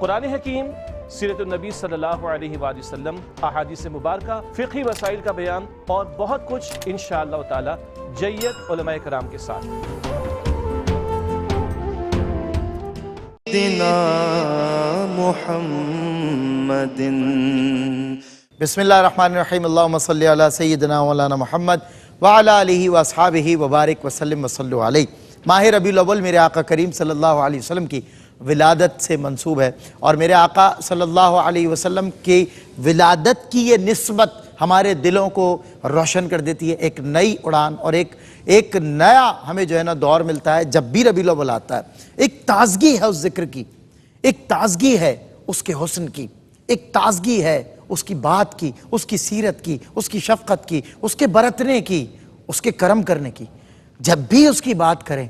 قرآن حکیم، سیرت النبی صلی اللہ علیہ وآلہ وسلم، احادیث مبارکہ، فقہی مسائل کا بیان اور بہت کچھ انشاءاللہ تعالی جید علماء کرام کے ساتھ۔ محمد بسم اللہ الرحمن الرحیم، اللہم صلی علی سیدنا مولانا محمد وعلی آلہ واصحابہ وبارک وسلم وصلوا علیہ۔ ماہ ربیع الاول میرے آقا کریم صلی اللہ علیہ وسلم کی ولادت سے منسوب ہے، اور میرے آقا صلی اللہ علیہ وسلم کی ولادت کی یہ نسبت ہمارے دلوں کو روشن کر دیتی ہے۔ ایک نئی اڑان اور ایک نیا ہمیں جو ہے نا دور ملتا ہے جب بھی ربیع الاول آتا ہے۔ ایک تازگی ہے اس ذکر کی، ایک تازگی ہے اس کے حسن کی، ایک تازگی ہے اس کی بات کی، اس کی سیرت کی، اس کی شفقت کی، اس کے برتنے کی، اس کے کرم کرنے کی۔ جب بھی اس کی بات کریں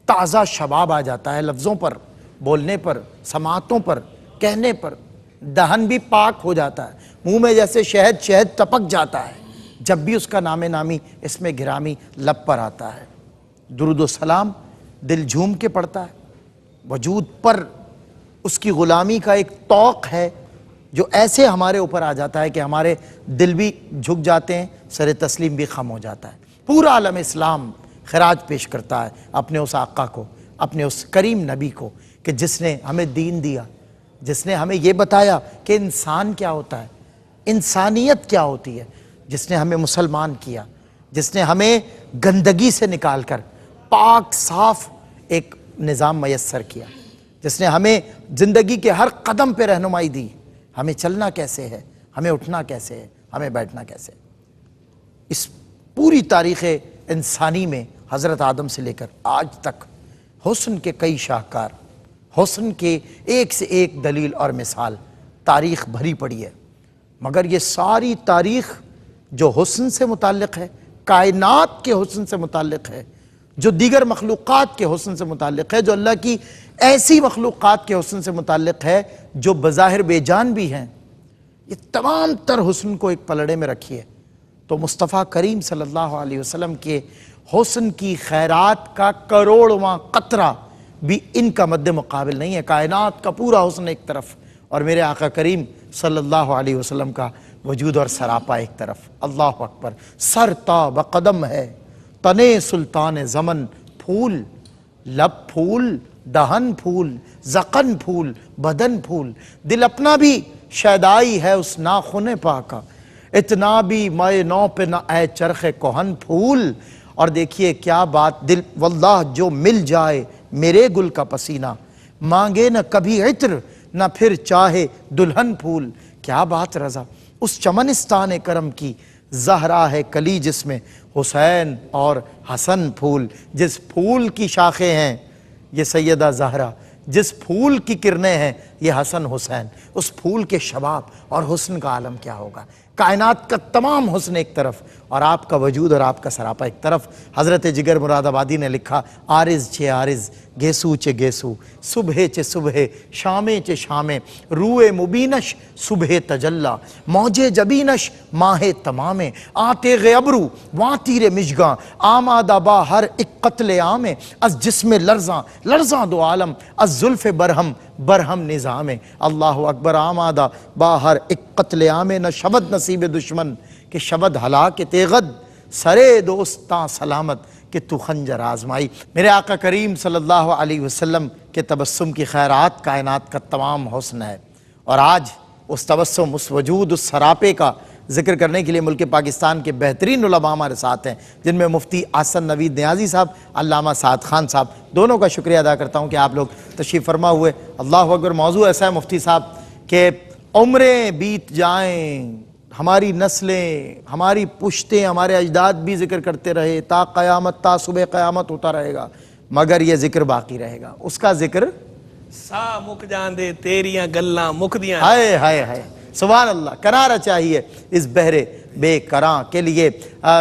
تازہ شباب آ جاتا ہے، لفظوں پر، بولنے پر، سماعتوں پر، کہنے پر دہن بھی پاک ہو جاتا ہے، منہ میں جیسے شہد ٹپک جاتا ہے جب بھی اس کا نام نامی اسم گرامی لب پر آتا ہے۔ درود و سلام دل جھوم کے پڑتا ہے، وجود پر اس کی غلامی کا ایک طوق ہے جو ایسے ہمارے اوپر آ جاتا ہے کہ ہمارے دل بھی جھک جاتے ہیں، سر تسلیم بھی خم ہو جاتا ہے۔ پورا عالم اسلام خراج پیش کرتا ہے اپنے اس آقا کو، اپنے اس کریم نبی کو کہ جس نے ہمیں دین دیا، جس نے ہمیں یہ بتایا کہ انسان کیا ہوتا ہے، انسانیت کیا ہوتی ہے، جس نے ہمیں مسلمان کیا، جس نے ہمیں گندگی سے نکال کر پاک صاف ایک نظام میسر کیا، جس نے ہمیں زندگی کے ہر قدم پہ رہنمائی دی، ہمیں چلنا کیسے ہے، ہمیں اٹھنا کیسے ہے، ہمیں بیٹھنا کیسے ہے۔ اس پوری تاریخ انسانی میں حضرت آدم سے لے کر آج تک حسن کے کئی شاہکار، حسن کے ایک سے ایک دلیل اور مثال تاریخ بھری پڑی ہے، مگر یہ ساری تاریخ جو حسن سے متعلق ہے، کائنات کے حسن سے متعلق ہے، جو دیگر مخلوقات کے حسن سے متعلق ہے، جو اللہ کی ایسی مخلوقات کے حسن سے متعلق ہے جو بظاہر بے جان بھی ہیں، یہ تمام تر حسن کو ایک پلڑے میں رکھیے تو مصطفیٰ کریم صلی اللہ علیہ وسلم کے حسن کی خیرات کا کروڑواں قطرہ بھی ان کا مد مقابل نہیں ہے۔ کائنات کا پورا حسن ایک طرف اور میرے آقا کریم صلی اللہ علیہ وسلم کا وجود اور سراپا ایک طرف۔ اللہ اکبر۔ سر تا بقدم ہے تنے سلطان زمن، پھول لب پھول، دہن پھول، زقن پھول، بدن پھول، دل اپنا بھی شیدائی ہے اس ناخن پاکا، اتنا بھی مائے نو پہ نہ اے چرخ کوہن پھول۔ اور دیکھیے کیا بات، دل واللہ جو مل جائے میرے گل کا پسینہ، مانگے نہ کبھی عطر نہ پھر چاہے دلہن پھول۔ کیا بات رضا، اس چمنستان کرم کی زہرا ہے کلی جس میں حسین اور حسن پھول۔ جس پھول کی شاخیں ہیں یہ سیدہ زہرا، جس پھول کی کرنیں ہیں یہ حسن حسین، اس پھول کے شباب اور حسن کا عالم کیا ہوگا۔ کائنات کا تمام حسن ایک طرف اور آپ کا وجود اور آپ کا سراپا ایک طرف۔ حضرت جگر مراد آبادی نے لکھا، عارض چے عارض، گیسو چے گیسو، صبح چے صبح، شامے چے شامے، روئے مبینش صبح تجلا، موجے جبینش ماہ تمامے، آتے غیبرو وہاں تیر مشگاں، آمادہ با ہر ایک قتل عامے، از جسم لرزاں لرزاں دو عالم، از زلف برہم برہم نظام۔ اللہ اکبر۔ آمادہ باہر ایک قتل عامے، نہ شود نصیب دشمن کہ شود ہلاک تیغد، سرے دوستاں سلامت کہ تو خنجر آزمائی۔ میرے آقا کریم صلی اللہ علیہ وسلم کے تبسم کی خیرات کائنات کا تمام حسن ہے، اور آج اس تبسم، اس وجود، اس سراپے کا ذکر کرنے کے لیے ملک پاکستان کے بہترین علماء ہمارے ساتھ ہیں، جن میں مفتی احسن نوید نیازی صاحب، علامہ سعد خان صاحب، دونوں کا شکریہ ادا کرتا ہوں کہ آپ لوگ تشریف فرما ہوئے۔ اللہ اکبر۔ موضوع ایسا ہے مفتی صاحب کہ عمریں بیت جائیں، ہماری نسلیں، ہماری پشتیں، ہمارے اجداد بھی ذکر کرتے رہے تا قیامت، تا صبح قیامت ہوتا رہے گا، مگر یہ ذکر باقی رہے گا۔ اس کا ذکر سا مک جاندے تیریاں گلاں مکدیاں۔ ہائے ہائے ہائے، سبحان اللہ۔ کنارہ چاہیے اس بہرے بے کراں کے لیے۔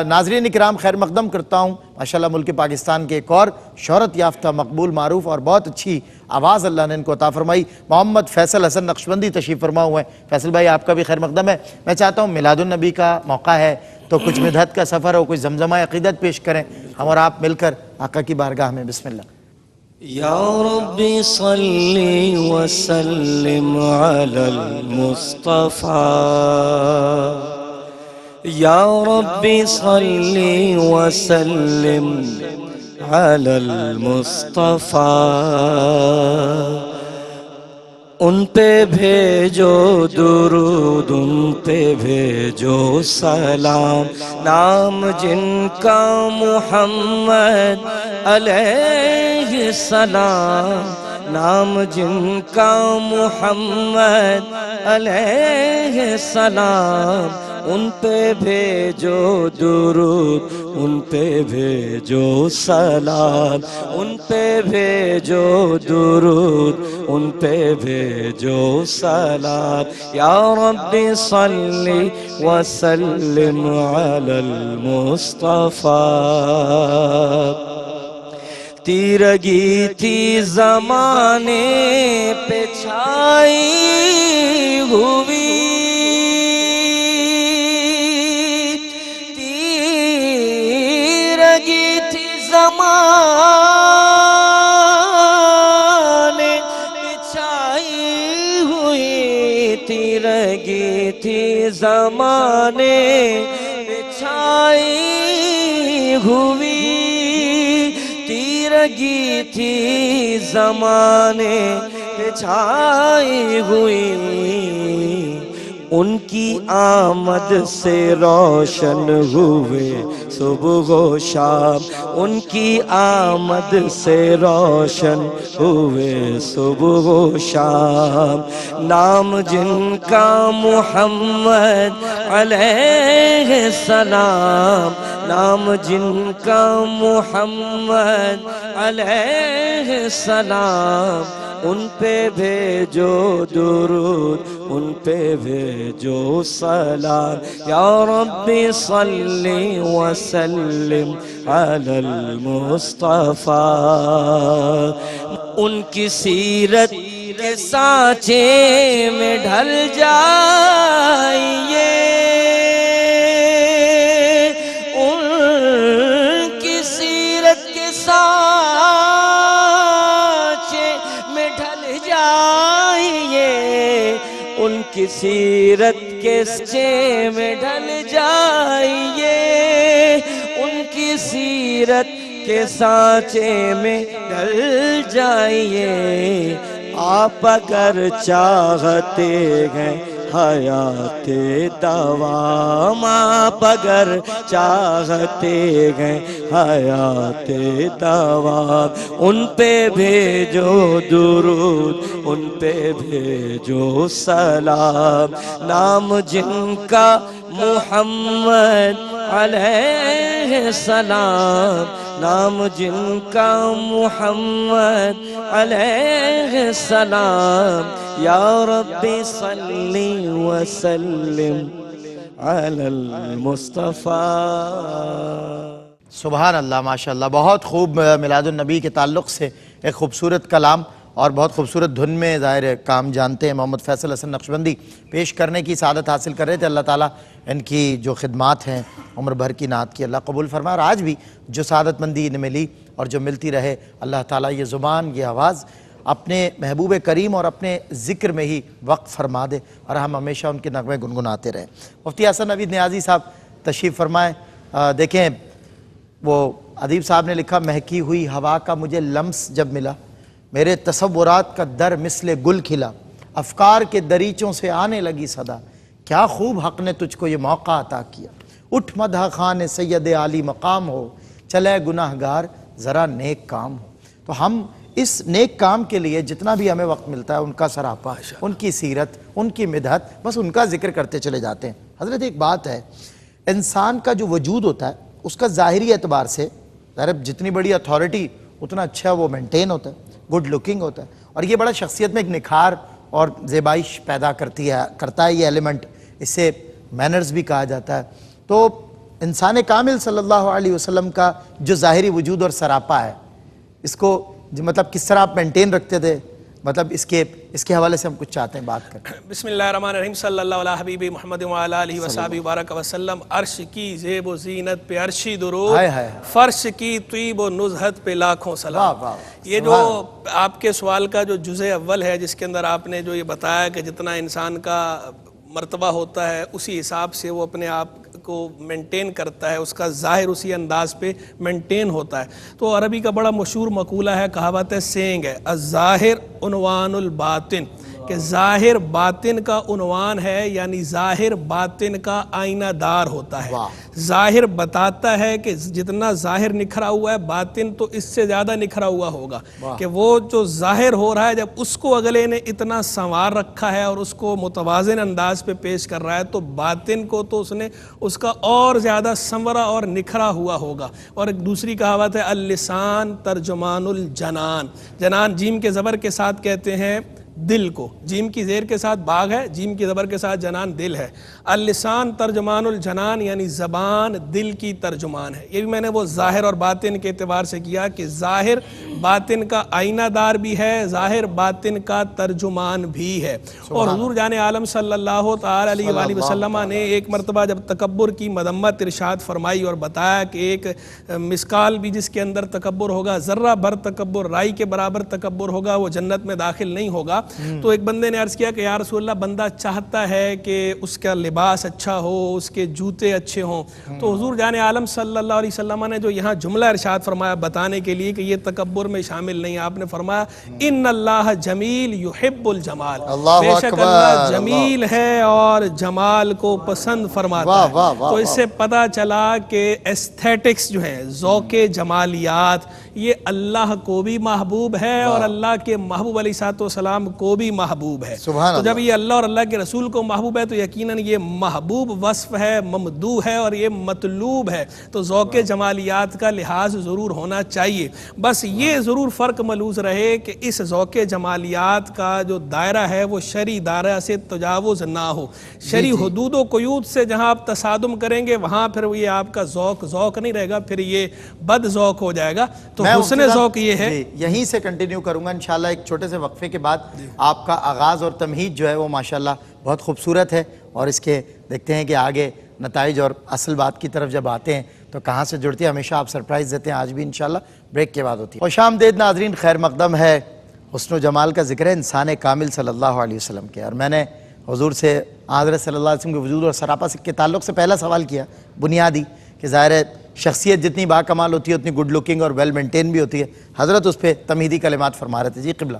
ناظرین اکرام، خیر مقدم کرتا ہوں ماشاءاللہ ملک پاکستان کے ایک اور شہرت یافتہ، مقبول، معروف اور بہت اچھی آواز اللہ نے ان کو عطا فرمائی، محمد فیصل حسن نقشبندی تشریف فرما ہوئے ہیں۔ فیصل بھائی آپ کا بھی خیر مقدم ہے۔ میں چاہتا ہوں میلاد النبی کا موقع ہے تو کچھ مدحت کا سفر ہو، کچھ زمزمہ عقیدت پیش کریں ہم اور آپ مل کر آقا کی بارگاہ میں۔ بسم اللہ۔ یا ربی صلی وسلم علی المصطفى یا ربی صلی وسلم علی المصطفى ان پہ بھیجو درود، ان پہ بھیجو سلام، نام جن کا محمد علیہ السلام، نام جن کا محمد علیہ السلام، ان پہ بھیجو درود، ان پہ بھیجو سلام، ان پہ بھیجو درود، ان پہ بھیجو سلام، یا ربی صلی وسلم علی المصطفى تیرگی تھی زمانے پہ چھائی ہوئی، تیرگی تھی زمانے پہ چھائی ہوئی، تیرگی تھی زمانے پہ چھائی ہوئی، تیرگی تھی زمانے پہ چھائی ہوئی، ان کی آمد سے روشن ہوئے صبح و شام، ان کی آمد سے روشن ہوئے صبح و شام، نام جن کا محمد علیہ السلام، نام جن کا محمد علیہ السلام، ان پہ بھیجو درود، ان پہ بھیجو سلام، یا ربی صلی وسلم علی المصطفى ان کی سیرت کے سانچے میں ڈھل جائیے، ان کی سیرت کے سانچے میں ڈھل جائیے، ان کی سیرت کے سانچے میں ڈھل جائیے، ان کی سیرت کے سانچے میں ڈھل جائیے، آپ اگر چاہتے ہیں حیات دوام، آپ اگر چاہتے ہیں حیات دوام، ان پہ بھیجو درود، ان پہ بھیجو سلام، نام جن کا محمد علیہ السلام، نام جن کا محمد علیہ السلام، یا ربی صلی وسلم علی المصطفى سبحان اللہ، ماشاءاللہ، بہت خوب میلاد النبی کے تعلق سے ایک خوبصورت کلام اور بہت خوبصورت دھن میں ظاہر کام جانتے ہیں محمد فیصل حسن نقشبندی پیش کرنے کی سعادت حاصل کر رہے تھے۔ اللہ تعالیٰ ان کی جو خدمات ہیں عمر بھر کی نعت کی اللہ قبول فرمائے، اور آج بھی جو سعادت مندی انہیں ملی اور جو ملتی رہے، اللہ تعالیٰ یہ زبان، یہ آواز اپنے محبوب کریم اور اپنے ذکر میں ہی وقف فرما دے اور ہم ہمیشہ ان کے نغمے گنگناتے رہیں۔ مفتی حسن نوید نیازی صاحب تشریف فرمائیں۔ دیکھیں، وہ ادیب صاحب نے لکھا، مہکی ہوئی ہوا کا مجھے لمس جب ملا، میرے تصورات کا در مثل گل کھلا، افکار کے دریچوں سے آنے لگی صدا، کیا خوب حق نے تجھ کو یہ موقع عطا کیا، اٹھ مدح خان سید عالی مقام ہو، چلے گناہ گار ذرا نیک کام ہو۔ تو ہم اس نیک کام کے لیے جتنا بھی ہمیں وقت ملتا ہے ان کا سراپا، ان کی سیرت، ان کی مدحت، بس ان کا ذکر کرتے چلے جاتے ہیں۔ حضرت ایک بات ہے، انسان کا جو وجود ہوتا ہے اس کا ظاہری اعتبار سے جتنی بڑی اتھارٹی اتنا اچھا وہ مینٹین ہوتا ہے، گڈ لکنگ ہوتا ہے، اور یہ بڑا شخصیت میں ایک نکھار اور زیبائش پیدا کرتا ہے یہ ایلیمنٹ، اس سے مینرز بھی کہا جاتا ہے۔ تو انسان کامل صلی اللہ علیہ وسلم کا جو ظاہری وجود اور سراپا ہے، اس کو مطلب کس طرح آپ مینٹین رکھتے تھے، مطلب اس کے حوالے سے ہم کچھ چاہتے ہیں بات کریں. بسم اللہ الرحمن الرحیم صلی اللہ علیہ حبیب محمد وعلی آلہ وصحبہ وبارک وسلم. عرش کی زیب و زینت پہ عرشی درود, فرش کی طیب و نزہت پہ لاکھوں سلام. یہ جو آپ کے سوال کا جو جزء اول ہے جس کے اندر آپ نے جو یہ بتایا کہ جتنا انسان کا مرتبہ ہوتا ہے اسی حساب سے وہ اپنے آپ کو مینٹین کرتا ہے, اس کا ظاہر اسی انداز پہ مینٹین ہوتا ہے. تو عربی کا بڑا مشہور مقولہ ہے, کہاوت ہے, سینگ ہے, الظاہر عنوان الباطن, کہ ظاہر باطن کا عنوان ہے, یعنی ظاہر باطن کا آئینہ دار ہوتا ہے. ظاہر بتاتا ہے کہ جتنا ظاہر نکھرا ہوا ہے باطن تو اس سے زیادہ نکھرا ہوا ہوگا, کہ وہ جو ظاہر ہو رہا ہے جب اس کو اگلے نے اتنا سنوار رکھا ہے اور اس کو متوازن انداز پہ پیش کر رہا ہے تو باطن کو تو اس نے اس کا اور زیادہ سنورا اور نکھرا ہوا ہوگا. اور ایک دوسری کہاوت ہے, اللسان ترجمان الجنان. جنان جیم کے زبر کے ساتھ کہتے ہیں دل کو, جیم کی زیر کے ساتھ باغ ہے, جیم کی زبر کے ساتھ جنان دل ہے. اللسان ترجمان الجنان یعنی زبان دل کی ترجمان ہے. یہ بھی میں نے وہ ظاہر اور باطن کے اعتبار سے کیا کہ ظاہر باطن کا آئینہ دار بھی ہے, ظاہر باطن کا ترجمان بھی ہے. اور حضور جان عالم صلی اللہ تعالی علیہ وآلہ وسلم نے ایک مرتبہ جب تکبر کی مذمت ارشاد فرمائی اور بتایا کہ ایک مسکال بھی جس کے اندر تکبر ہوگا, ذرہ بھر تکبر, رائی کے برابر تکبر ہوگا, وہ جنت میں داخل نہیں ہوگا. تو ایک بندے نے عرض کیا کہ یا رسول اللہ, بندہ چاہتا ہے کہ اس کا لباس اچھا ہو, اس کے جوتے اچھے ہوں. تو حضور جان عالم صلی اللہ علیہ وسلم نے جو یہاں جملہ ارشاد فرمایا بتانے کے لیے کہ یہ تکبر میں شامل نہیں, آپ نے فرمایا ان اللہ جمیل یحب الجمال, بے شک اللہ جمیل ہے اور جمال کو پسند فرماتا ہے. تو اس سے پتہ چلا کہ ایستھیٹکس جو ہیں, ذوق جمالیات, یہ اللہ کو بھی محبوب ہے اور اللہ کے محبوب علیہ الصلوۃ والسلام کو بھی محبوب ہے. تو جب یہ اللہ اور اللہ کے رسول کو محبوب ہے تو یقیناً یہ محبوب وصف ہے, ممدوح ہے اور یہ مطلوب ہے. تو ذوق جمالیات کا لحاظ ضرور ہونا چاہیے. بس یہ ضرور فرق ملحوظ رہے کہ اس ذوق جمالیات کا جو دائرہ ہے وہ شرعی دائرہ سے تجاوز نہ ہو. شرعی حدود و قیود سے جہاں آپ تصادم کریں گے وہاں پھر یہ آپ کا ذوق نہیں رہے گا, پھر یہ بد ذوق ہو جائے گا. تو حسن ذوق یہ ہے. یہیں سے کنٹینیو کروں گا انشاءاللہ ایک چھوٹے سے وقفے کے بعد. آپ کا آغاز اور تمہید جو ہے وہ ماشاءاللہ بہت خوبصورت ہے, اور اس کے دیکھتے ہیں کہ آگے نتائج اور اصل بات کی طرف جب آتے ہیں تو کہاں سے جڑتی ہے. ہمیشہ آپ سرپرائز دیتے ہیں, آج بھی انشاءاللہ بریک کے بعد ہوتی ہے. خوش آمدید ناظرین, خیر مقدم ہے. حسن و جمال کا ذکر ہے انسان کامل صلی اللہ علیہ وسلم کے, اور میں نے حضور سے حضرت صلی اللہ علیہ وسلم کے وجود اور سراپا کے تعلق سے پہلا سوال کیا بنیادی, کہ ظاہر ہے شخصیت جتنی با کمال ہوتی ہے اتنی گڈ لکنگ اور ویل مینٹین بھی ہوتی ہے. حضرت اس پہ تمہیدی کلمات فرما رہے تھے. جی قبلہ.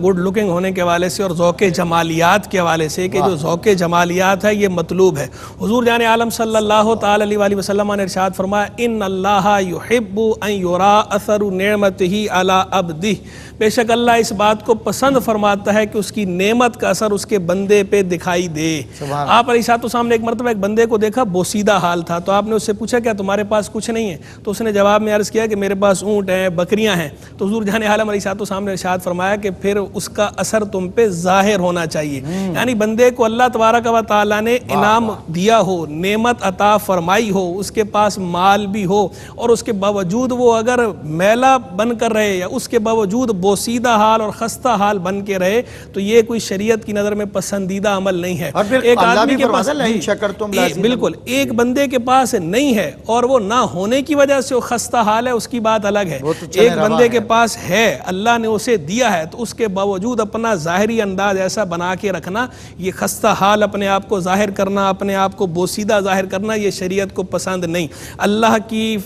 گڈ لکنگ ہونے کے حوالے سے اور ذوق جمالیات کے حوالے سے کہ جو ذوق جمالیات ہے یہ مطلوب ہے. حضور جان عالم صلی اللہ تعالی علیہ وآلہ وسلم نے ارشاد فرمایا ان اللہ یحب ان یرا اثر نعمتہ علی عبدہ, بے شک اللہ اس بات کو پسند فرماتا ہے کہ اس کی نعمت کا اثر اس کے بندے پہ دکھائی دے. آپ علیہ السلام نے ایک مرتبہ ایک بندے کو دیکھا بوسیدہ حال تھا, تو آپ نے اس سے پوچھا کیا تمہارے پاس کچھ نہیں ہے؟ تو اس نے جواب میں عرض کیا کہ میرے پاس اونٹ ہیں, بکریاں ہیں. تو حضور جان عالم علیہ السلام نے ارشاد فرمایا کہ پھر اس کا اثر تم پہ ظاہر ہونا چاہیے. یعنی بندے کو اللہ تبارک و تعالیٰ نے انعام دیا ہو, نعمت عطا فرمائی ہو, اس کے پاس مال بھی ہو, اور اس کے باوجود وہ اگر میلا بن کر رہے یا اس کے باوجود بوسیدہ حال اور خستہ حال بن کے رہے تو یہ کوئی شریعت کی نظر میں پسندیدہ عمل نہیں ہے. اور پھر ایک اللہ آدمی بھی کے پاس لئن شکرتم لازیدنکم, بالکل ایک بندے کے پاس نہیں ہے اور وہ نہ ہونے کی وجہ سے وہ خستہ حال ہے, اس کی بات الگ ہے. ایک بندے کے پاس ہے, اللہ نے اسے دیا ہے, تو اس کے باوجود اپنا ظاہری انداز ایسا بنا کے رکھنا, یہ خستہ حال اپنے آپ کو ظاہر کرنا, اپنے آپ کو بوسیدہ ظاہر کرنا, یہ شریعت کو پسند نہیں. اللہ کی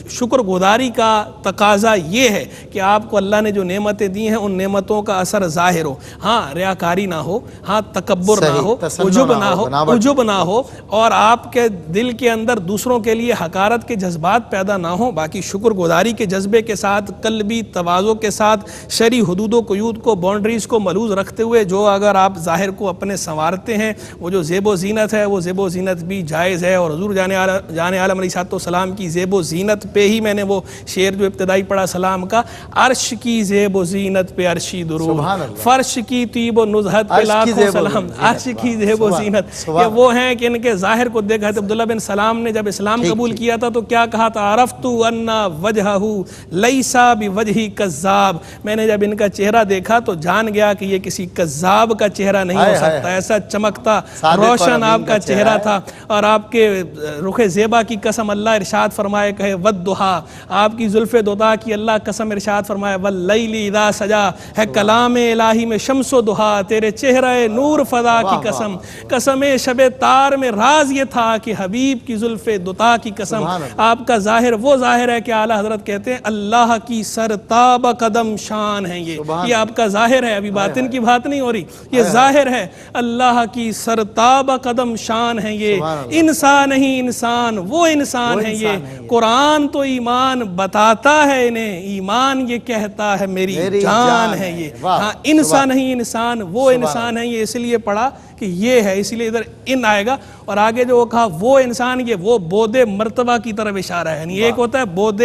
شکر گزاری کا تقاضا یہ ہے کہ آپ کو اللہ نے جو نعمتیں دی ہیں ان نعمتوں کا اثر ظاہر ہو. ہاں ریاکاری نہ ہو, ہاں تکبر نہ ہو, عجب نہ ہو, اور آپ کے دل کے اندر دوسروں کے لیے حقارت کے جذبات پیدا نہ ہو. باقی شکر گزاری کے جذبے کے ساتھ, قلبی تواضع کے ساتھ, شرعی حدود و قیود کو, باؤنڈریز کو ملحوظ رکھتے ہوئے جو اگر آپ ظاہر کو اپنے سنوارتے ہیں, وہ جو زیب و زینت ہے وہ زیب و زینت بھی جائز ہے. اور حضور جان عالم علیہ السلام کی زیب و زینت پہ ہی میں نے وہ شعر جو ابتدائی پڑھا سلام کا, عرش کی زیب زیب و زینت پہ عرشی درود، سبحان اللہ، فرش کی طیب و نزہت پہ لاکھوں سلام، عرش کی زیب و زینت. یہ وہ ہیں کہ ان کے ظاہر کو دیکھا تھا. عبداللہ بن سلام نے جب اسلام قبول کیا تھا تو کیا کہا تھا؟ عرفت ان وجہہ لیسا بوجہ کذاب. میں نے جب ان کا چہرہ دیکھا تو جان گیا کہ یہ کسی کذاب کا چہرہ نہیں ہو سکتا. ایسا چمکتا روشن آپ کا چہرہ تھا. اور آپ کے رخ زیبا کی قسم اللہ ارشاد فرمائے کہے والضحیٰ، آپ کی زلف دوتا کی اللہ قسم ارشاد فرمائے واللیل اذا سجا، ہے کلام الہی میں شمس و دہا. تیرے چہرہ نور فضا کی قسم، قسم شب تار میں راز یہ تھا کہ حبیب کی زلف دوتا کی قسم. آپ کا ظاہر وہ ظاہر ہے کہ اعلیٰ حضرت کہتے ہیں اللہ کی سرتاب قدم شان ہے. یہ آپ کا ظاہر ہے، ابھی باطن کی بات نہیں ہو رہی، یہ ظاہر ہے. اللہ کی سرتاب قدم شان ہے یہ، انسان نہیں انسان وہ انسان ہے یہ. قرآن تو ایمان بتاتا ہے انہیں، ایمان یہ کہتا ہے میری جان ہے یہ. ہاں انسان نہیں انسان وہ انسان ہے یہ، اس لیے پڑھا کہ یہ ہے، اسی لیے ادھر ان آئے گا. اور آگے جو وہ کہا وہ انسان، یہ وہ بود مرتبہ کی طرف اشارہ ہے. یعنی ایک ہوتا ہے بود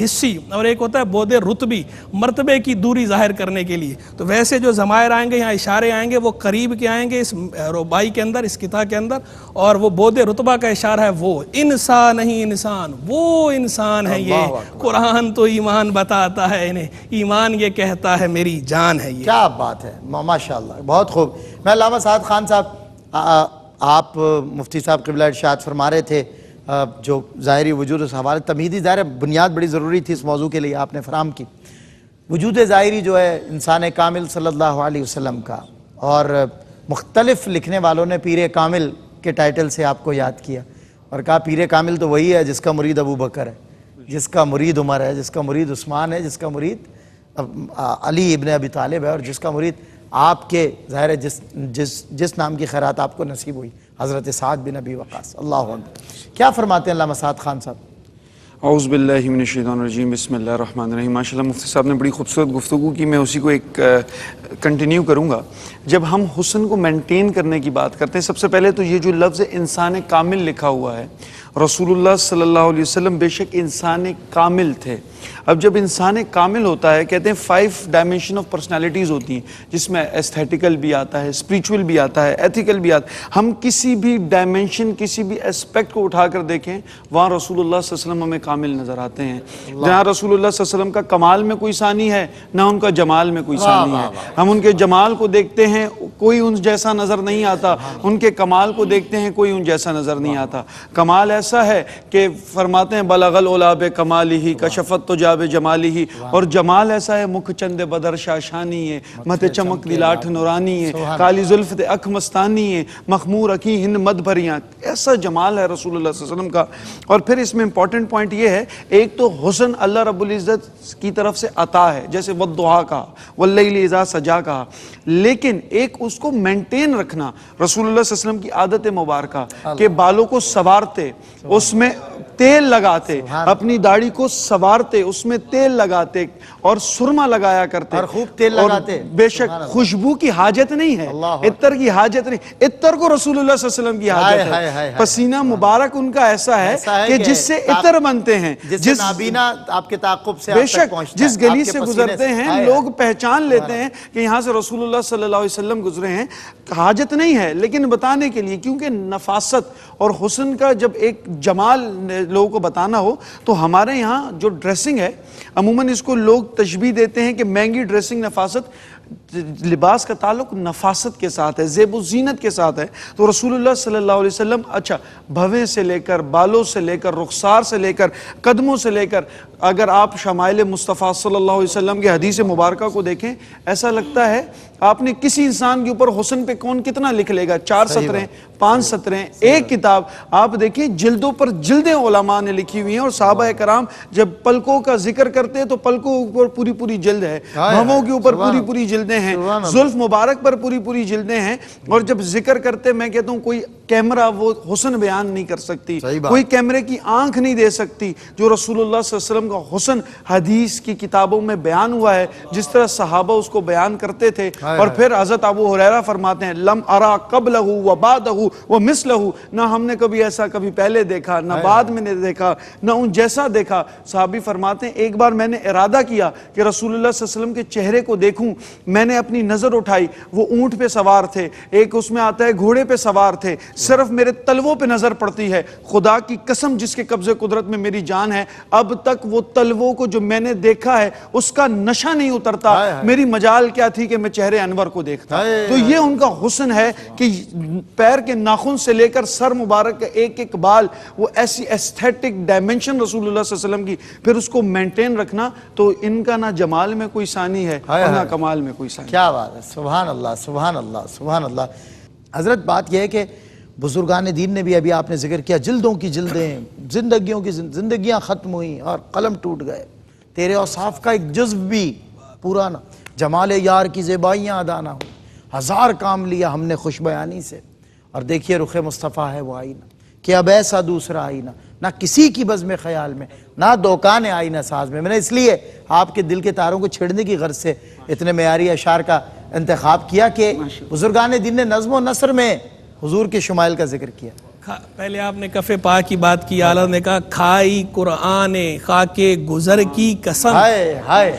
حصی اور ایک ہوتا ہے بود رتبی، مرتبے کی دوری ظاہر کرنے کے لیے. تو ویسے جو ضمائر آئیں گے یہاں اشارے آئیں گے وہ قریب کے آئیں گے اس رباعی کے اندر، اس کتاب کے اندر. اور وہ بود رتبہ کا اشارہ ہے وہ انسان نہیں انسان وہ انسان ہے یہ. قرآن تو ایمان بتاتا ہے انہیں، ایمان یہ کہتا ہے میری جان ہے یہ. کیا بات ہے، ماشاءاللہ، بہت خوب. میں علامہ سعد خان صاحب، آپ مفتی صاحب قبلہ ارشاد فرما رہے تھے جو ظاہری وجود اس حوالے تمہیدی ظاہر بنیاد بڑی ضروری تھی اس موضوع کے لیے آپ نے فراہم کی. وجود ظاہری جو ہے انسان کامل صلی اللہ علیہ وسلم کا، اور مختلف لکھنے والوں نے پیر کامل کے ٹائٹل سے آپ کو یاد کیا اور کہا پیر کامل تو وہی ہے جس کا مرید ابو بکر ہے، جس کا مرید عمر ہے، جس کا مرید عثمان ہے، جس کا مرید علی ابن ابی طالب ہے، اور جس کا مرید آپ کے ظاہر ہے جس نام کی خیرات آپ کو نصیب ہوئی، حضرت سعد بن ابی وقاص. اللہ اکبر. کیا فرماتے ہیں علامہ سعد خان صاحب؟ اعوذ باللہ من الشیطان الرجیم، بسم اللہ الرحمن الرحیم. ماشاءاللہ مفتی صاحب نے بڑی خوبصورت گفتگو کی، میں اسی کو ایک کنٹینیو کروں گا. جب ہم حسن کو مینٹین کرنے کی بات کرتے ہیں، سب سے پہلے تو یہ جو لفظ انسان کامل لکھا ہوا ہے، رسول اللہ صلی اللہ علیہ وسلم بے شک انسان کامل تھے. اب جب انسان کامل ہوتا ہے، کہتے ہیں 5 ڈائمنشن آف پرسنالٹیز ہوتی ہیں، جس میں ایستھیٹیکل بھی آتا ہے، اسپریچول بھی آتا ہے، ایتھیکل بھی آتا ہے. ہم کسی بھی ڈائمنشن، کسی بھی اسپیکٹ کو اٹھا کر دیکھیں، وہاں رسول اللہ صلی اللہ علیہ وسلم ہمیں کامل نظر آتے ہیں. جہاں رسول اللہ صلی اللہ علیہ وسلم کا کمال میں کوئی ثانی ہے، نہ ان کا جمال میں کوئی ثانی ہے. ہم ان کے جمال کو دیکھتے ہیں، کوئی ان جیسا نظر نہیں آتا. ان کے کمال کو دیکھتے ہیں، کوئی ان جیسا نظر نہیں آتا. کمال ایسا ہے کہ فرماتے ہیں بلغ العلا بکمالہ کشفت تجا بجمالہ، اور جمال ایسا ہے مکھ چند بدر شاشانی ہے، مت چمک دلاٹھ نورانی ہے، کالی زلفت اک مستانی ہے، مخمور اکی ہند مد بھریاں. ایسا جمال ہے رسول اللہ صلی اللہ علیہ وسلم کا. اور پھر اس میں امپورٹنٹ پوائنٹ یہ ہے، ایک تو حسن اللہ رب العزت کی طرف سے عطا ہے، جیسے والضحیٰ کہا، واللیل اذا سجا کہا، لیکن ایک اس کو مینٹین رکھنا. رسول اللہ صلی اللہ علیہ وسلم کی عادت مبارکہ کہ بالوں کو سوارتے، اس میں تیل لگاتے، اپنی داڑھی کو سوارتے، اس میں تیل لگاتے اور سرما لگایا کرتے، اور خوب تیل لگاتے. بے شک خوشبو کی حاجت نہیں ہے، عطر کی حاجت نہیں، عطر کو رسول اللہ صلی اللہ علیہ وسلم کی حاجت ہے. پسینہ مبارک ان کا ایسا ہے کہ جس سے عطر بنتے ہیں، جس نابینا آپ کے تعاقب سے بے شک جس گلی سے گزرتے ہیں لوگ پہچان لیتے ہیں کہ یہاں سے رسول اللہ صلی اللہ علیہ وسلم گزرے ہیں. حاجت نہیں ہے لیکن بتانے کے لیے، کیونکہ نفاست اور حسن کا جب ایک جمال لوگوں کو بتانا ہو تو ہمارے یہاں جو ڈریسنگ ہے عموماً اس کو لوگ تشبیہ دیتے ہیں کہ مہنگی ڈریسنگ نفاست. لباس کا تعلق نفاست کے ساتھ ہے، زیب و زینت کے ساتھ ہے. تو رسول اللہ صلی اللہ علیہ وسلم اچھا بھویں سے لے کر، بالوں سے لے کر، رخسار سے لے کر، قدموں سے لے کر، اگر آپ شمائل مصطفیٰ صلی اللہ علیہ وسلم کے حدیث مبارکہ کو دیکھیں، ایسا لگتا ہے آپ نے کسی انسان کے اوپر حسن پہ کون کتنا لکھ لے گا. 4 سطریں، 5 سطریں، ایک کتاب آپ دیکھیں، جلدوں پر جلدیں علماء نے لکھی ہوئی ہیں. اور صحابہ کرام جب پلکوں کا ذکر کرتے ہیں تو پلکوں کے اوپر پوری پوری جلد ہے، بھووں کے اوپر پوری پوری جلدیں جلدیں ہیں, زلف مبارک پر پوری پوری جلدیں ہیں, اور جب ذکر کرتے میں کہتا ہوں کوئی کیمرہ وہ حسن بیان نہیں کر سکتی, کوئی کیمرے کی آنکھ نہیں دے سکتی جو رسول اللہ صلی اللہ علیہ وسلم کا حسن حدیث کی کتابوں میں بیان ہوا ہے, جس طرح صحابہ اس کو بیان کرتے تھے. اور پھر حضرت ابو ہریرہ فرماتے ہیں لم ارا قبلہ و بعدہ و مثلہ, نہ ہم نے کبھی ایسا کبھی پہلے دیکھا نہ بعد میں نے دیکھا نہ ان جیسا دیکھا. صحابی فرماتے ہیں ایک بار میں نے ارادہ کیا کہ رسول اللہ صلی اللہ علیہ وسلم کے چہرے کو دیکھوں, میں نے اپنی نظر اٹھائی, وہ اونٹ پہ سوار تھے, ایک اس میں آتا ہے گھوڑے پہ سوار تھے, صرف میرے تلووں پہ نظر پڑتی ہے, خدا کی قسم جس کے قبضے قدرت میں میری جان ہے, اب تک وہ تلووں کو جو میں نے دیکھا ہے اس کا نشہ نہیں اترتا, میری مجال کیا تھی کہ میں چہرے انور کو دیکھتا. تو یہ ان کا حسن ہے کہ پیر کے ناخن سے لے کر سر مبارک کا ایک ایک بال, وہ ایسی ایستھیٹک ڈائمنشن رسول اللہ صلی اللہ علیہ وسلم کی, پھر اس کو مینٹین رکھنا. تو ان کا نہ جمال میں کوئی ثانی ہے اور نہ کمال میں کوئی ثانی. کیا بات ہے, سبحان اللہ سبحان اللہ سبحان اللہ. حضرت بات یہ ہے کہ بزرگان دین نے بھی, ابھی آپ نے ذکر کیا, جلدوں کی جلدیں, زندگیوں کی زندگیاں ختم ہوئیں اور قلم ٹوٹ گئے, تیرے اوصاف کا ایک جزو بھی پورا نہ, جمال یار کی زیبائیاں ادا نہ ہوئی, ہزار کام لیا ہم نے خوش بیانی سے, اور دیکھیے رخ مصطفیٰ ہے وہ آئینہ کہ اب ایسا دوسرا آئینہ نہ کسی کی بزم خیال میں نہ دوکان آئینہ ساز میں. میں نے اس لیے آپ کے دل کے تاروں کو چھیڑنے کی غرض سے اتنے معیاری اشعار کا انتخاب کیا کہ بزرگان دین نے نظم و نثر میں حضور کے شمائل کا ذکر کیا. پہلے آپ نے کف پاک کی بات کی, اعلیٰ نے کہا کھائی قرآن خاک گزر کی قسم,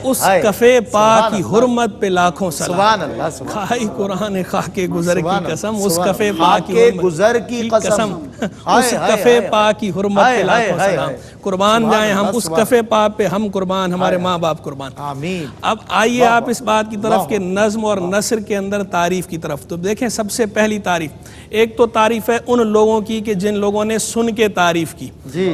اس کف پاک کی حرمت پہ لاکھوں سلام. سبحان اللہ. کھائی قرآن خاک گزر کی قسم, اس کف پاک کی گزر کی قسم, اس کف پاک کی حرمت پہ لاکھوں سلام. قربان جائیں ہم اس کف پاک پہ, ہم قربان, ہمارے ماں باپ قربان. آمین. اب آئیے آپ اس بات کی طرف کہ نظم اور نثر کے اندر تعریف کی طرف. تو دیکھیں سب سے پہلی تعریف, ایک تو تعریف ہے ان لوگوں کی کہ جن لوگوں نے سن کے تعریف کی,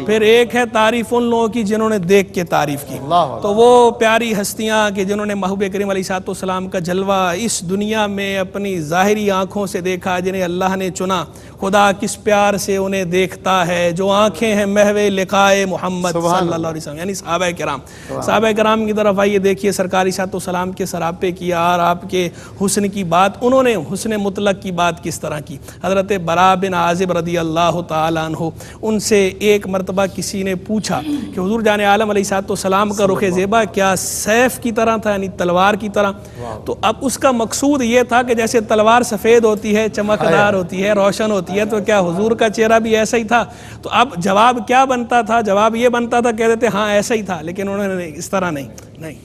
پھر ایک ہے تعریف ان لوگوں کی جنہوں نے دیکھ کے تعریف کی. تو وہ پیاری ہستیاں کہ جنہوں نے محبوب کریم علیہ السلام کا جلوہ اس دنیا میں اپنی ظاہری آنکھوں سے دیکھا, جنہیں اللہ نے چنا, خدا کس پیار سے انہیں دیکھتا ہے, جو آنکھیں ہیں محو لقائے محمد صلی اللہ علیہ وسلم, یعنی صحابہ کرام. صحابہ کرام کی طرف آئیے, دیکھیے سرکار علیہ السلام کے سراپے کی اور آپ کے حسن کی بات, انہوں نے حسن مطلق کی بات کس طرح کی. حضرت برا بن عازب رضی اللہ تعالیٰ عنہ, ان سے ایک مرتبہ کسی نے پوچھا کہ حضور جان عالم علیہ السلام کا رخ زیبا کیا سیف کی طرح تھا, یعنی تلوار کی طرح. تو اب اس کا مقصود یہ تھا کہ جیسے تلوار سفید ہوتی ہے, چمکدار ہوتی ہے, روشن ہوتی ہے, تو کیا حضور کا چہرہ بھی ایسا ہی تھا. تو اب جواب کیا بنتا تھا, جواب یہ بنتا تھا, کہہ دیتے ہاں ایسا ہی تھا, لیکن انہوں نے اس طرح نہیں.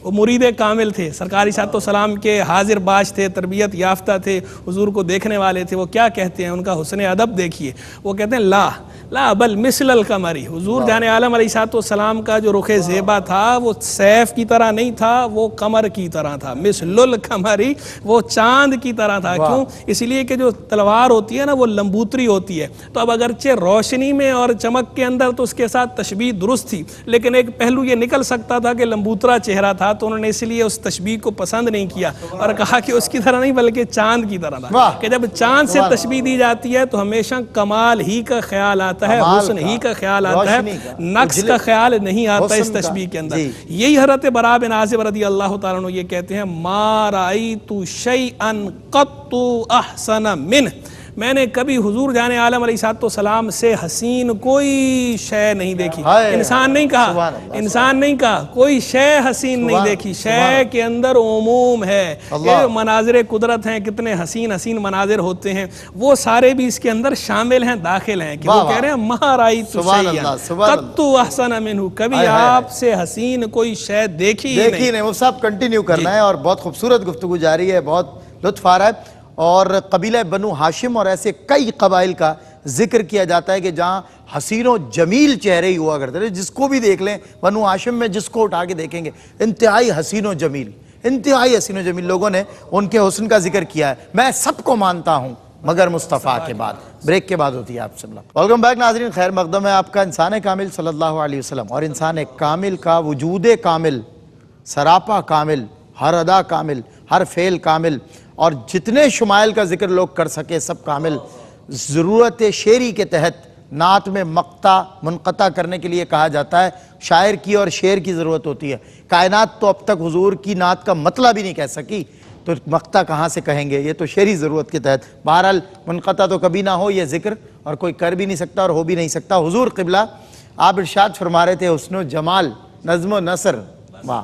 وہ مرید کامل تھے, سرکار علیہ السلام کے حاضر باش تھے, تربیت یافتہ تھے, حضور کو دیکھنے والے تھے. وہ کیا کہتے ہیں, ان کا حسن ادب دیکھیے, وہ کہتے ہیں لا لا بل مثل القمری. حضور جان عالم علیہ السلام کا جو رخ زیبا تھا وہ سیف کی طرح نہیں تھا, وہ قمر کی طرح تھا, مثل القمری, وہ چاند کی طرح تھا. کیوں؟ اس لیے کہ جو تلوار ہوتی ہے نا وہ لمبوتری ہوتی ہے, تو اب اگرچہ روشنی میں اور چمک کے اندر تو اس کے ساتھ تشبیہ درست تھی, لیکن ایک پہلو یہ نکل سکتا تھا کہ لمبوترا چہرہ تھا, تو انہوں نے اس لیے اس تشبیہ کو پسند نہیں کیا اور کہا کہ اس کی طرح نہیں بلکہ چاند کی طرح تھا. کہ جب چاند سے تشبیہ دی جاتی ہے تو ہمیشہ کمال ہی کا خیال آتا ہے, حسن ہی کا خیال آتا ہے, نقص کا خیال نہیں آتا اس تشبیہ کے اندر. یہی حضرت برا بن عازب رضی اللہ تعالیٰ عنہ یہ کہتے ہیں, ما رأیت شیئا قط احسن منہ, میں نے کبھی حضور جان عالم علیہ السلام سے حسین کوئی شے نہیں دیکھی. انسان نہیں کہا, انسان نہیں کہا, کوئی شے حسین نہیں دیکھی. شے کے اندر عموم ہے, یہ مناظر قدرت ہیں, کتنے حسین حسین مناظر ہوتے ہیں, وہ سارے بھی اس کے اندر شامل ہیں, داخل ہیں. کہ وہ کہہ رہے ہیں ما رأیت شیئا قط احسن منہ, کبھی آپ سے حسین کوئی شے دیکھی نہیں. وہ سب کنٹینیو کرنا ہے, اور بہت خوبصورت گفتگو جاری ہے, بہت لطف آ رہا ہے. اور قبیلہ بنو ہاشم اور ایسے کئی قبائل کا ذکر کیا جاتا ہے کہ جہاں حسین و جمیل چہرے ہی ہوا کرتے تھے. جس کو بھی دیکھ لیں بنو ہاشم میں, جس کو اٹھا کے دیکھیں گے انتہائی حسین و جمیل, انتہائی حسین و جمیل. لوگوں نے ان کے حسن کا ذکر کیا ہے. میں سب کو مانتا ہوں مگر مصطفیٰ کے بعد. بریک کے بعد ہوتی ہے آپ سب. ویلکم بیک ناظرین, خیر مقدم ہے آپ کا انسان کامل صلی اللہ علیہ وسلم. اور انسان کامل کا وجود کامل, سراپا کامل, ہر ادا کامل, ہر فعل کامل, اور جتنے شمائل کا ذکر لوگ کر سکے سب کامل. ضرورت شعری کے تحت نعت میں مقطع منقطع کرنے کے لیے کہا جاتا ہے. شاعر کی اور شعر کی ضرورت ہوتی ہے. کائنات تو اب تک حضور کی نعت کا مطلب بھی نہیں کہہ سکی, تو مقطع کہاں سے کہیں گے؟ یہ تو شعری ضرورت کے تحت. بہرحال منقطع تو کبھی نہ ہو یہ ذکر، اور کوئی کر بھی نہیں سکتا اور ہو بھی نہیں سکتا. حضور قبلہ آپ ارشاد فرما رہے تھے حسن و جمال، نظم و نثر. واہ،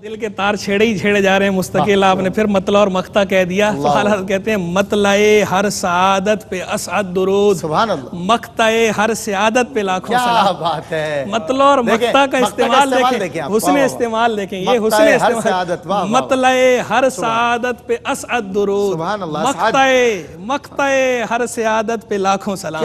دل کے تار چھیڑے ہی چھیڑے جا رہے ہیں مستقل. آپ نے پھر مطلع اور مقطع کہہ دیا. تو حضرت کہتے ہیں مطلع ہر سعادت پہ اسعد درود، سبحان اللہ، مقطع ہر سعادت پہ لاکھوں سلام. کیا بات ہے. مطلع اور مقطع کا استعمال دیکھیں، حسن استعمال دیکھیں. یہ حسن استعمال، مطلع ہر سعادت پہ اسعد درود، مقطع ہر سعادت پہ لاکھوں سلام.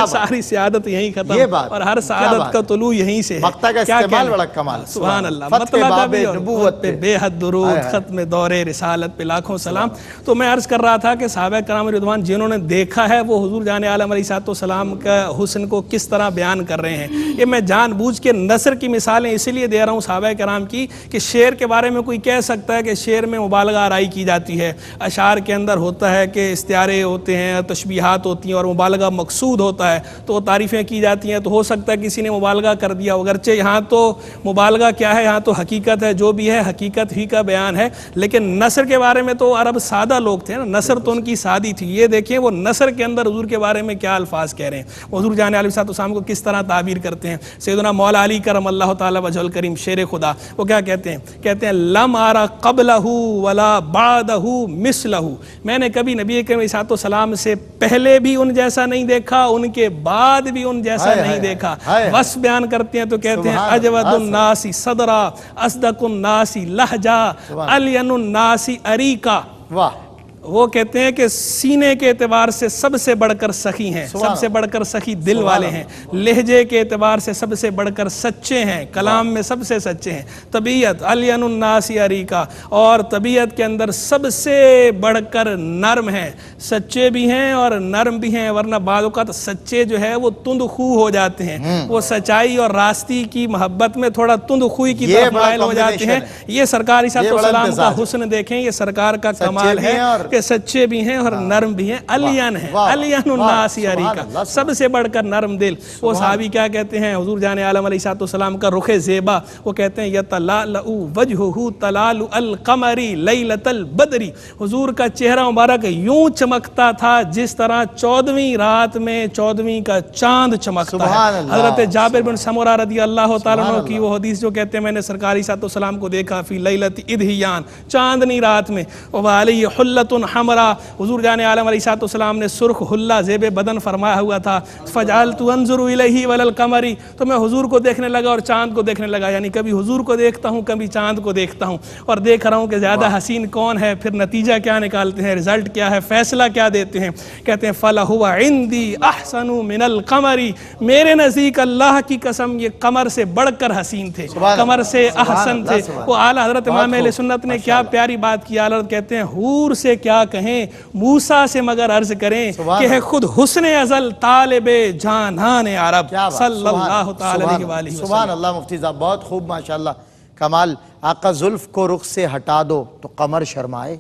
ساری سعادت یہیں ختم اور ہر سعادت کا طلوع یہیں سے ہے. مقطع کا استعمال بڑا کمال. سبحان اللہ. مطلع کا بھی نبوت پہ بے حد درود، ختم دور رسالت پہ لاکھوں سلام. تو میں عرض کر رہا تھا کہ صحابہ کرام رضوان جنہوں نے دیکھا ہے وہ حضور جان عالم علیہ السلام کا حسن کو کس طرح بیان کر رہے ہیں. یہ میں جان بوجھ کے نثر کی مثالیں اس لیے دے رہا ہوں صحابہ کرام کی کہ شعر کے بارے میں کوئی کہہ سکتا ہے کہ شعر میں مبالغہ آرائی کی جاتی ہے. اشعار کے اندر ہوتا ہے کہ استعارے ہوتے ہیں، تشبیہات ہوتی ہیں اور مبالغہ مقصود ہوتا ہے تو وہ تعریفیں کی جاتی ہیں. تو ہو سکتا ہے کسی نے مبالغہ کر دیا، اگرچہ یہاں تو مبالغہ کیا ہے، یہاں تو حقیقت ہے، جو بھی ہے حقیقت ہی کا بیان ہے. لیکن نثر کے بارے میں تو عرب سادہ لوگ تھے نا، نثر تو ان کی سادی تھی. یہ دیکھیں وہ نثر کے اندر حضور کے بارے میں کیا الفاظ کہہ رہے ہیں، حضور جان علیہ السلام کو کس طرح تعبیر کرتے ہیں. سیدنا مولا علی کرم اللہ تعالی وجہ الکریم شیر خدا وہ کیا کہتے ہیں؟ کہتے ہیں لم آرا قبلہ ولا بعدہ مثلہ. میں نے کبھی نبی کریم علیہ السلام سے پہلے بھی ان جیسا نہیں دیکھا، ان کے بعد بھی ان جیسا نہیں دیکھا. بس بیان کرتے ہیں تو کہتے ہیں اجود الناس صدرا، اصدق الناس لہجہ، الین الناس اریکا. واہ، وہ کہتے ہیں کہ سینے کے اعتبار سے سب سے بڑھ کر سخی ہیں، سب سے بڑھ کر سخی دل والے ہیں. لہجے کے اعتبار سے سب سے بڑھ کر سچے ہیں، کلام میں سب سے سچے ہیں. طبیعت الین الناس اریکا، اور طبیعت کے اندر سب سے بڑھ کر نرم ہیں، سچے بھی ہیں اور نرم بھی ہیں. ورنہ بعض اوقات سچے جو ہے وہ تند خو ہو جاتے ہیں، وہ سچائی اور راستی کی محبت میں تھوڑا تند خوئی کی طرف مائل ہو جاتے ہیں. یہ سرکار علیہ السلام کا حسن دیکھیں، یہ سرکار کا کمال ہے کہ سچے بھی ہیں اور نرم بھی ہیں. الین ہیں، الین الناس اریکا، سب سے بڑھ کر نرم دل. وہ صحابی کیا کہتے ہیں حضور جان عالم علیہ السلام کا رخ زیبا، وہ کہتے ہیں یتلالع وجہہ تلالع القمر لیلۃ البدر. حضور کا چہرہ مبارک یوں چمکتا تھا جس طرح 14ویں رات میں 14ویں کا چاند چمکتا ہے. حضرت جابر بن سمرہ رضی اللہ تعالیٰ عنہ کی وہ حدیث جو کہتے ہیں میں نے سرکار علیہ السلام کو دیکھا فی لیلۃ اضحیان، چاندنی رات میں. وعلیہ حلۃ حمرا، حضور جان عالم علیہ السلام نے سرخ حلہ زیب بدن فرمایا ہوا تھا. فجعلت انظر الیہ وللقمر، تو میں حضور کو دیکھنے لگا اور چاند کو دیکھنے لگا. یعنی کبھی حضور کو دیکھتا ہوں، کبھی چاند کو دیکھتا ہوں اور دیکھ رہا ہوں کہ زیادہ حسین کون ہے. پھر نتیجہ کیا نکالتے ہیں، رزلٹ کیا ہے، فیصلہ کیا دیتے ہیں. کہتے ہیں فلہو عندی احسن من القمر، میرے نزدیک اللہ کی قسم یہ قمر سے بڑھ کر حسین تھے، قمر سے احسن تھے. وہ اعلیٰ حضرت امام اہل سنت نے کیا پیاری بات کی. اعلیٰ کہتے ہیں حور سے کیا کہیں، موسیٰ سے مگر عرض کریں کہ ہے خود حسن ازل طالب جانان عرب صلی اللہ تعالی علیہ وآلہ وسلم. سبحان اللہ. مفتی صاحب بہت خوب، ماشاءاللہ کمال. آقا زلف کو رخ سے ہٹا دو تو قمر شرمائے،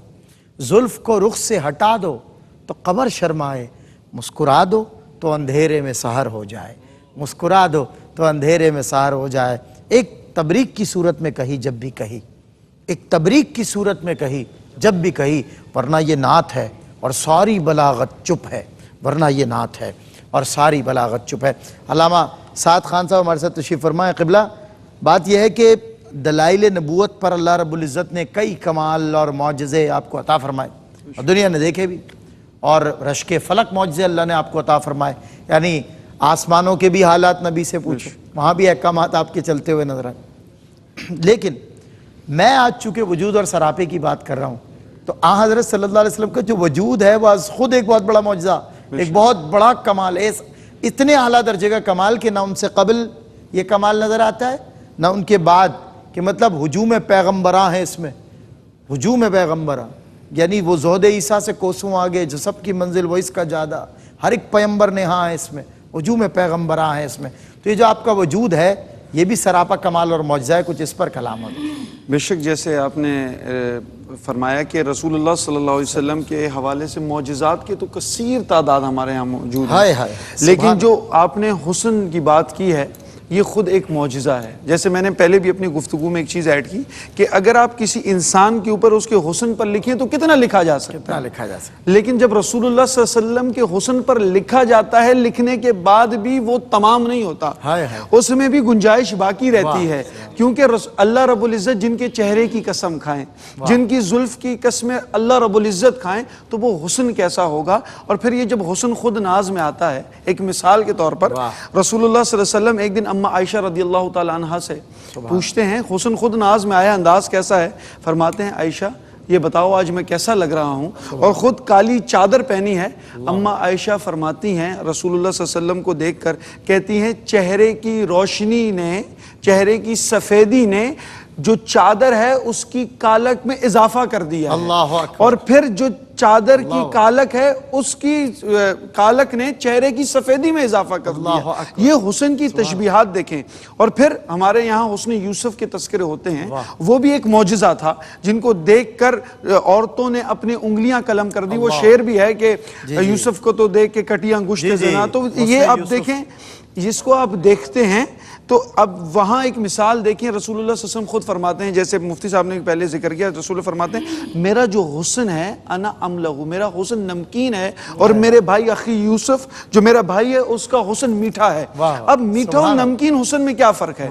زلف کو رخ سے ہٹا دو تو قمر شرمائے، مسکرا دو تو اندھیرے میں سحر ہو جائے، مسکرا دو تو اندھیرے میں سحر ہو جائے. ایک تبریک کی صورت میں کہی جب بھی کہی، ایک تبریک کی صورت میں کہی جب بھی کہی، ورنہ یہ نعت ہے اور ساری بلاغت چپ ہے، ورنہ یہ نعت ہے اور ساری بلاغت چپ ہے. علامہ سعد خان صاحب ہمارے ساتھ تشریف فرمائے. قبلہ بات یہ ہے کہ دلائل نبوت پر اللہ رب العزت نے کئی کمال اور معجزے آپ کو عطا فرمائے اور دنیا نے دیکھے بھی، اور رشک فلک معجزے اللہ نے آپ کو عطا فرمائے. یعنی آسمانوں کے بھی حالات نبی سے پوچھو، وہاں بھی احکامات آپ کے چلتے ہوئے نظر آئے. لیکن میں آج چونکہ وجود اور سراپے کی بات کر رہا ہوں تو آن حضرت صلی اللہ علیہ وسلم کا جو وجود ہے وہ خود ایک بہت بڑا معجزہ، ایک بہت بڑا کمال ہے. اتنے اعلیٰ درجے کا کمال کہ نہ ان سے قبل یہ کمال نظر آتا ہے نہ ان کے بعد، کہ مطلب ہجوم پیغمبراں ہیں اس میں، ہجوم پیغمبراں. یعنی وہ زہد عیسیٰ سے کوسوں آگے، جو سب کی منزل وہ اس کا جادہ، ہر ایک پیغمبر نے ہاں ہے اس میں، ہجوم پیغمبراں ہیں اس میں. تو یہ جو آپ کا وجود ہے یہ بھی سراپا کمال اور معجزہ ہے. کچھ اس پر کلام ہو. بے شک جیسے آپ نے فرمایا کہ رسول اللہ صلی اللہ علیہ وسلم کے حوالے سے معجزات کے تو کثیر تعداد ہمارے ہاں موجود ہے، لیکن جو آپ نے حسن کی بات کی ہے یہ خود ایک معجزہ ہے. جیسے میں نے پہلے بھی اپنی گفتگو میں ایک چیز ایڈ کی کہ اگر آپ کسی انسان کے اوپر اس کے حسن پر لکھیں تو کتنا لکھا جا سکتا ہے, لیکن جب رسول اللہ صلی اللہ علیہ وسلم کے حسن پر لکھا جاتا ہے, لکھنے کے بعد بھی وہ تمام نہیں ہوتا, اس میں بھی گنجائش باقی رہتی ہے. کیونکہ اللہ رب العزت جن کے چہرے کی قسم کھائیں, جن کی زلف کی قسمیں اللہ رب العزت کھائیں, تو وہ حسن کیسا ہوگا. اور پھر یہ جب حسن خود ناز میں آتا ہے, ایک مثال کے طور پر رسول اللہ صلی اللہ علیہ وسلم ایک دن اما عائشہ رضی اللہ تعالی عنہا سے پوچھتے ہیں حسن خود ناز میں آیا, انداز کیسا ہے؟ فرماتے ہیں عائشہ یہ بتاؤ آج میں کیسا لگ رہا ہوں, اور خود کالی چادر پہنی ہے. اما عائشہ فرماتی ہیں رسول اللہ صلی اللہ علیہ وسلم کو دیکھ کر, کہتی ہیں چہرے کی روشنی نے, چہرے کی سفیدی نے جو چادر ہے اس کی کالک میں اضافہ کر دیا ہے, اور پھر جو چادر کی کالک ہے اس کی کالک نے چہرے کی سفیدی میں اضافہ کر دیا. یہ حسن کی تشبیہات دیکھیں. اور پھر ہمارے یہاں حسن یوسف کے تذکرے ہوتے ہیں, وہ بھی ایک معجزہ تھا جن کو دیکھ کر عورتوں نے اپنی انگلیاں قلم کر دی. وہ شعر بھی ہے کہ یوسف کو تو دیکھ کے کٹی انگشت زنا. تو یہ آپ دیکھیں, جس کو آپ دیکھتے ہیں تو اب وہاں ایک مثال دیکھیں. رسول اللہ صلی اللہ علیہ وسلم خود فرماتے ہیں, جیسے مفتی صاحب نے پہلے ذکر کیا, رسول اللہ فرماتے ہیں میرا جو حسن ہے انا املہو, میرا حسن نمکین ہے, اور میرے بھائی اخی یوسف جو میرا بھائی ہے اس کا حسن میٹھا ہے. اب میٹھا اور نمکین حسن میں کیا فرق ہے؟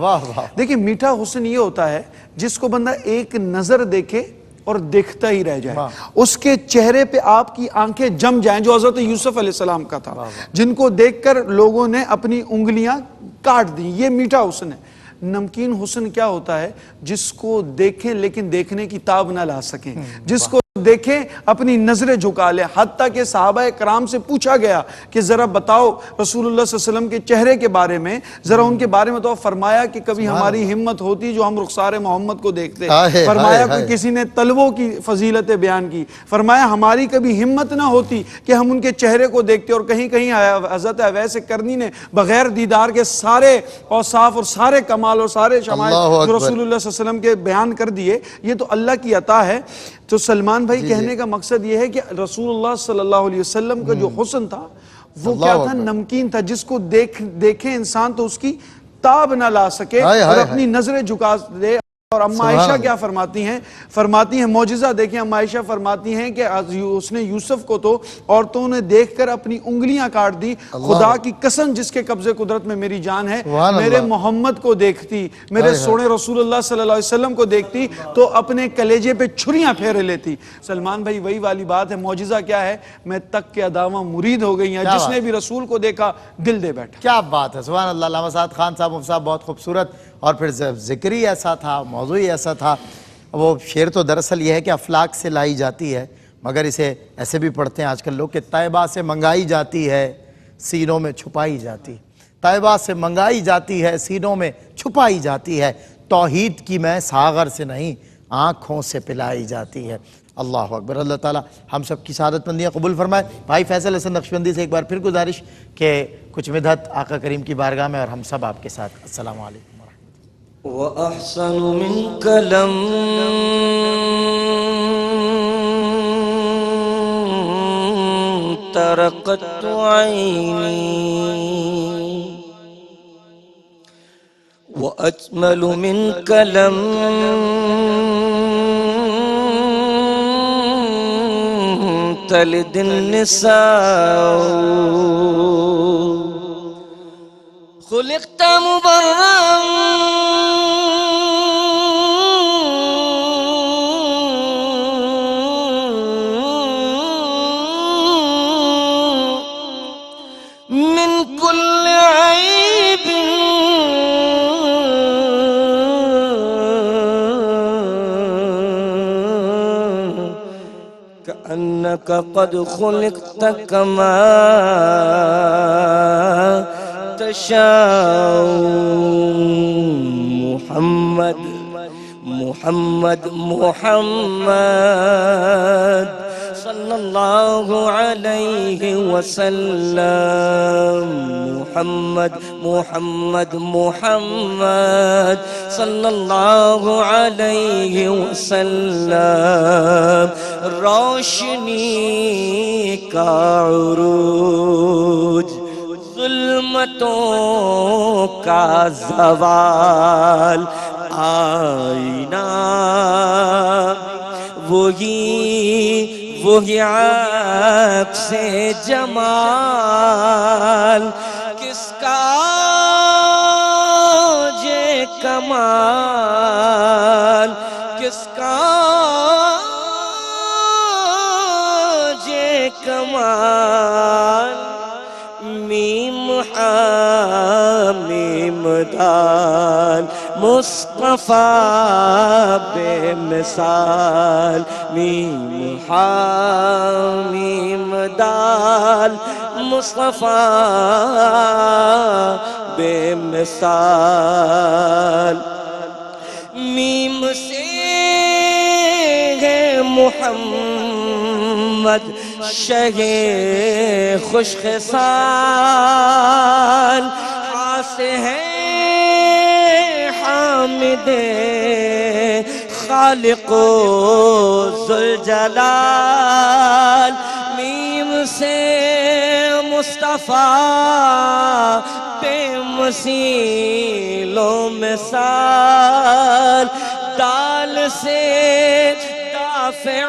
دیکھیں میٹھا حسن یہ ہوتا ہے جس کو بندہ ایک نظر دیکھے اور دیکھتا ہی رہ جائے, اس کے چہرے پہ آپ کی آنکھیں جم جائیں, جو حضرت یوسف علیہ السلام کا تھا, جن کو دیکھ کر لوگوں نے اپنی انگلیاں کاٹ دیں. یہ میٹھا حسن ہے. نمکین حسن کیا ہوتا ہے؟ جس کو دیکھیں لیکن دیکھنے کی تاب نہ لا سکیں, جس کو دیکھیں اپنی نظریں جھکا لیں. حتیٰ کہ صحابہ کرام سے پوچھا گیا کہ ذرا بتاؤ رسول اللہ صلی اللہ علیہ وسلم کے چہرے کے بارے میں, ذرا ان کے بارے میں تو. فرمایا کہ کبھی ہماری ہمت ہوتی جو ہم رخسار محمد کو دیکھتے. فرمایا کوئی کسی نے طلبوں کی فضیلتیں بیان کی, فرمایا ہماری کبھی ہمت نہ ہوتی کہ ہم ان کے چہرے کو دیکھتے. اور کہیں کہیں حضرت اویس کرنی نے بغیر دیدار کے سارے اوصاف اور سارے کمال اور سارے شمائل جو رسول اللہ صلی اللہ علیہ وسلم کے بیان کر دیے. یہ تو اللہ کی عطا ہے. تو سلمان بھائی کہنے کا مقصد یہ ہے کہ رسول اللہ صلی اللہ علیہ وسلم کا جو حسن تھا وہ کیا تھا؟ نمکین تھا, جس کو دیکھے انسان تو اس کی تاب نہ لا سکے اور اپنی نظریں جھکا دے. اور اما عائشہ کیا فرماتی ہیں معجزہ دیکھیں. اما عائشہ فرماتی ہیں کہ اس نے یوسف کو تو عورتوں نے دیکھ کر اپنی انگلیاں کاٹ دی. خدا کی قسم جس کے قبضے قدرت میں میری جان ہے, میرے محمد کو دیکھتی, میرے سونے رسول اللہ صلی اللہ علیہ وسلم کو دیکھتی تو اپنے کلیجے پہ چھریاں پھیرے لیتی. سلمان بھائی وہی والی بات ہے. معجزہ کیا ہے؟ میں تک کے اداواں مرید ہو گئی ہیں, جس نے بھی رسول کو دیکھا دل دے بیٹھا. کیا بات ہے, سبحان اللہ. علامہ سعد خان صاحب مفتی صاحب بہت خوبصورت, اور پھر ذکر ہی ایسا تھا, موضوع ہی ایسا تھا. وہ شعر تو دراصل یہ ہے کہ افلاک سے لائی جاتی ہے, مگر اسے ایسے بھی پڑھتے ہیں آج کل لوگ کہ طیبہ سے منگائی جاتی ہے سینوں میں چھپائی جاتی. طیبہ سے منگائی جاتی ہے سینوں میں چھپائی جاتی ہے, توحید کی میں ساغر سے نہیں آنکھوں سے پلائی جاتی ہے. اللہ اکبر. اللہ تعالیٰ ہم سب کی سعادت مندیاں قبول فرمائے. بھائی فیصل حسن نقشبندی سے ایک بار پھر گزارش کہ کچھ مدحت آقا کریم کی بارگاہ میں, اور ہم سب آپ کے ساتھ. السلام علیکم. وأحسن منك لم ترقت عيني وأجمل منك لم تلد النساء خلقت مبرأ من كل عيب كأنك قد خلقت كما تشاء. محمد محمد محمد صلى الله عليه وسلم. محمد محمد محمد صلى الله عليه وسلم. روشنی کا عروج ظلم ظلمتوں کا زوال آئینہ وہی عکس جمال کس کا یہ کمال کس کا یہ کمال میم حامیم دال مصطفیٰ بے مثال میم حامیم دال مصطفیٰ بے مثال میم سے ہے محمد شہ خوش خصال ہاں سے ہے حامد خالق و ذوالجلال میم سے مصطفیٰ بے مثیل و مثال دال سے دافع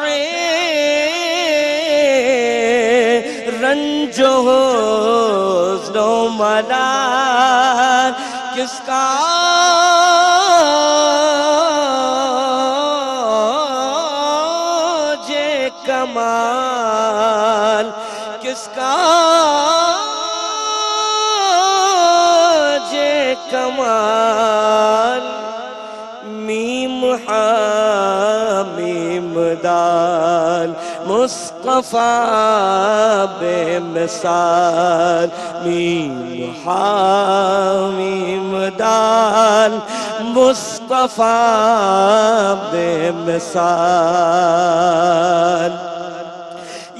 رنج و حزن و ملال کس کا یہ کمال کس کا یہ کمال میم حامیم دال مصطفیٰ بے مثال میم حامیم دال مصطفیٰ بے مثال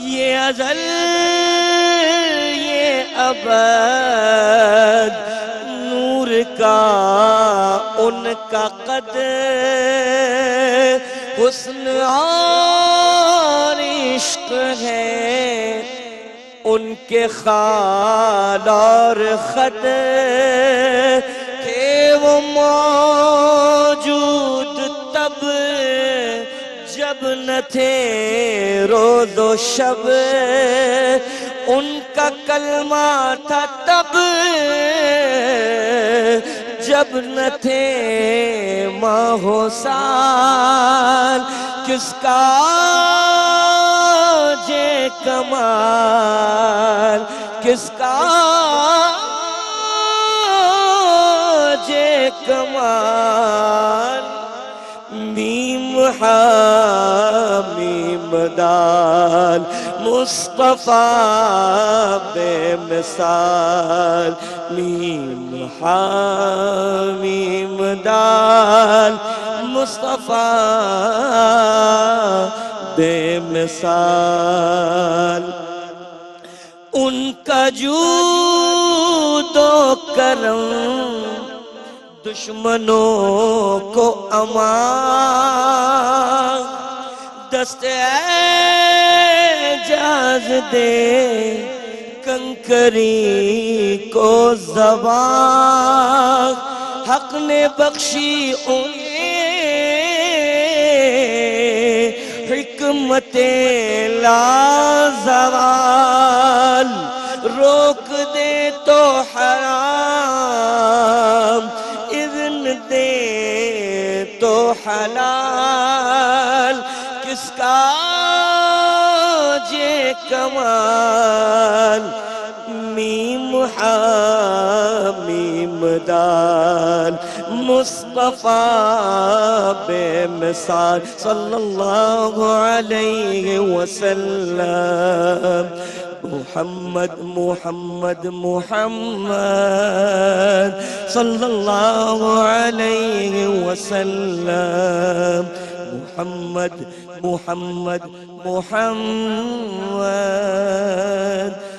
یہ ازل یہ ابد نور کا ان کا قد حسن اور عشق ہے ان کے خال اور خد تھے وہ موجود تب جب نہ تھے روز و شب ان کا کلمہ تھا تب جب نہ تھے ماہ و سال کس کا یہ کمال کس کا یہ کمال میم حامیم دال مصطفیٰ بے مثال میم حامیم دال مصطفیٰ بے مثال ان کا جود و کرم دشمنوں کو امان دست اعجاز دے کنکری کو زبان حق نے بخشی انہیں حکمت لازوال روک دے تو حرام اذن دے تو حلال کس کا یہ کمال میم حامیم دال مصطفیٰ بے مثال صلی اللہ علیہ وسلم محمد محمد محمد صلی اللہ علیہ وسلم محمد محمد محمد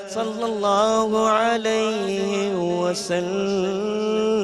صلی اللہ علیہ وسلم